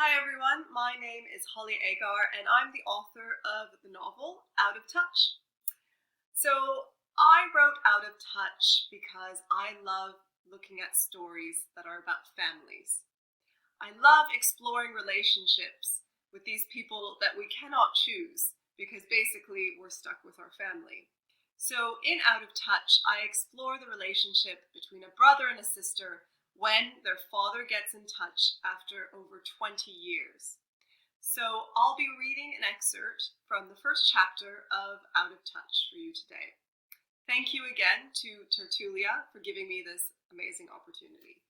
Hi everyone, my name is Haleh Agar and I'm the author of the novel Out of Touch. So I wrote Out of Touch because I love looking at stories that are about families. I love exploring relationships with these people that we cannot choose because basically we're stuck with our family. So in Out of Touch, I explore the relationship between a brother and a sister when their father gets in touch after over 20 years. So I'll be reading an excerpt from the first chapter of Out of Touch for you today. Thank you again to Tertulia for giving me this amazing opportunity.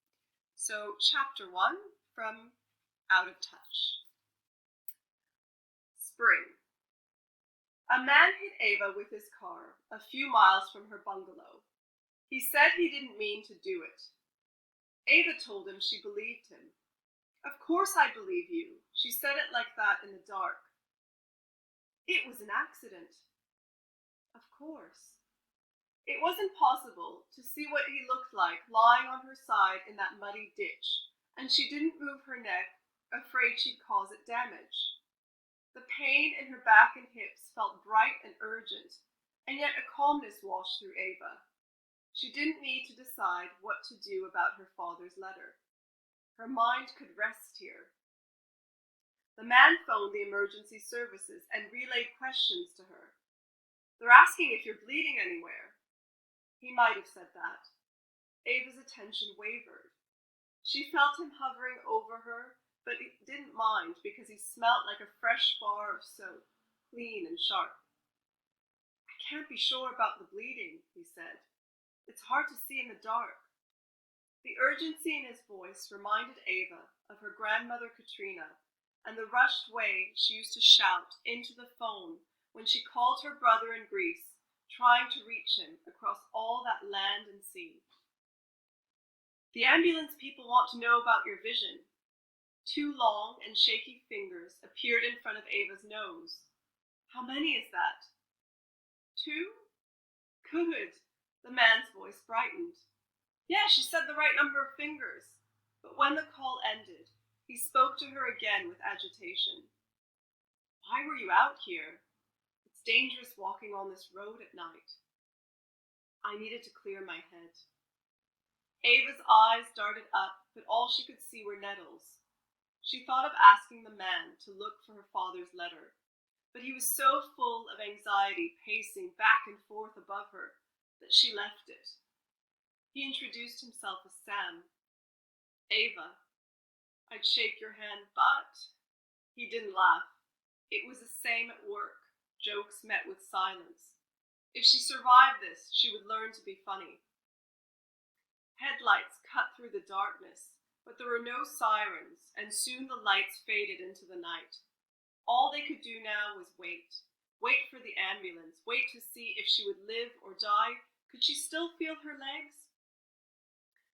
So chapter 1 from Out of Touch. Spring. A man hit Ava with his car a few miles from her bungalow. He said he didn't mean to do it. Ava told him she believed him. "Of course I believe you." She said it like that in the dark. "It was an accident." "Of course." It wasn't possible to see what he looked like lying on her side in that muddy ditch, and she didn't move her neck, afraid she'd cause it damage. The pain in her back and hips felt bright and urgent, and yet a calmness washed through Ava. She didn't need to decide what to do about her father's letter. Her mind could rest here. The man phoned the emergency services and relayed questions to her. "They're asking if you're bleeding anywhere." He might have said that. Ava's attention wavered. She felt him hovering over her, but didn't mind because he smelt like a fresh bar of soap, clean and sharp. "I can't be sure about the bleeding," he said. "It's hard to see in the dark." The urgency in his voice reminded Ava of her grandmother Katrina and the rushed way she used to shout into the phone when she called her brother in Greece, trying to reach him across all that land and sea. "The ambulance people want to know about your vision." Two long and shaky fingers appeared in front of Ava's nose. "How many is that?" "Two?" "Good." The man's voice brightened. "Yeah, she said the right number of fingers." But when the call ended, he spoke to her again with agitation. "Why were you out here? It's dangerous walking on this road at night." "I needed to clear my head." Ava's eyes darted up, but all she could see were nettles. She thought of asking the man to look for her father's letter, but he was so full of anxiety pacing back and forth above her that she left it. He introduced himself as Sam. "Ava, I'd shake your hand, but..." He didn't laugh. It was the same at work. Jokes met with silence. If she survived this, she would learn to be funny. Headlights cut through the darkness, but there were no sirens, and soon the lights faded into the night. All they could do now was wait. Wait for the ambulance. Wait to see if she would live or die. Could she still feel her legs?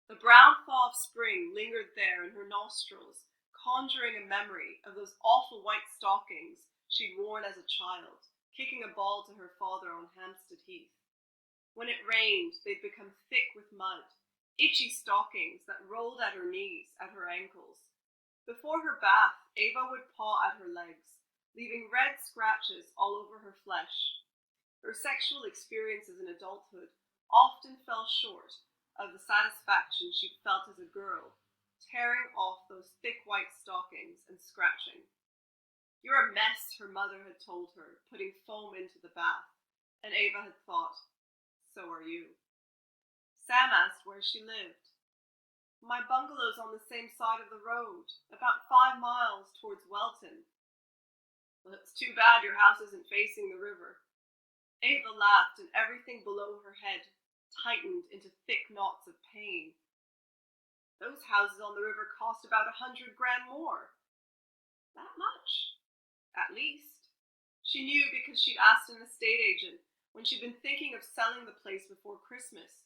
The brown thaw of spring lingered there in her nostrils, conjuring a memory of those awful white stockings she'd worn as a child, kicking a ball to her father on Hampstead Heath. When it rained, they'd become thick with mud, itchy stockings that rolled at her knees, at her ankles. Before her bath, Ava would paw at her legs, leaving red scratches all over her flesh. Her sexual experiences in adulthood often fell short of the satisfaction she'd felt as a girl, tearing off those thick white stockings and scratching. "You're a mess," her mother had told her, putting foam into the bath, and Ava had thought, "So are you." Sam asked where she lived. "My bungalow's on the same side of the road, about 5 miles towards Welton." "Well, it's too bad your house isn't facing the river." Ava laughed, and everything below her head tightened into thick knots of pain. "Those houses on the river cost about 100 grand more." "That much?" "At least." She knew because she'd asked an estate agent when she'd been thinking of selling the place before Christmas.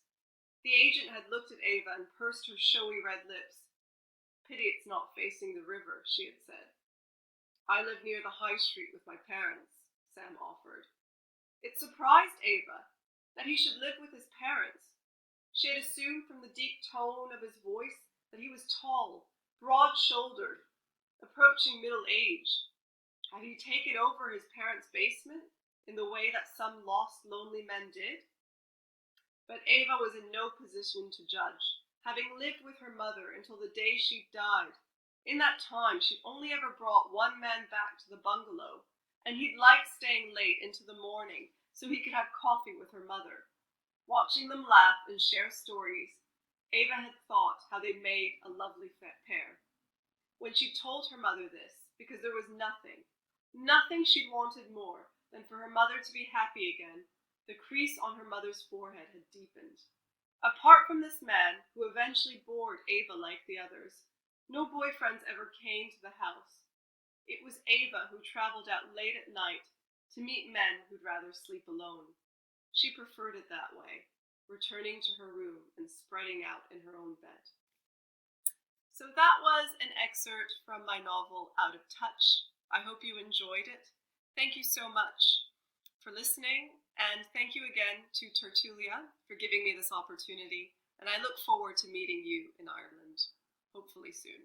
The agent had looked at Ava and pursed her showy red lips. "Pity it's not facing the river," she had said. "I live near the high street with my parents," Sam offered. It surprised Ava that he should live with his parents. She had assumed from the deep tone of his voice that he was tall, broad-shouldered, approaching approaching middle age. Had he taken over his parents' basement in the way that some lost, lonely men did? But Ava was in no position to judge, having lived with her mother until the day she died. In that time, she'd only ever brought one man back to the bungalow, and he'd liked staying late into the morning so he could have coffee with her mother. Watching them laugh and share stories, Ava had thought how they made a lovely pair. When she told her mother this, because there was nothing she'd wanted more than for her mother to be happy again, the crease on her mother's forehead had deepened. Apart from this man, who eventually bored Ava like the others, no boyfriends ever came to the house. It was Ava who traveled out late at night to meet men who'd rather sleep alone. She preferred it that way, returning to her room and spreading out in her own bed. So that was an excerpt from my novel Out of Touch. I hope you enjoyed it. Thank you so much for listening, and thank you again to Tertulia for giving me this opportunity, and I look forward to meeting you in Ireland, hopefully soon.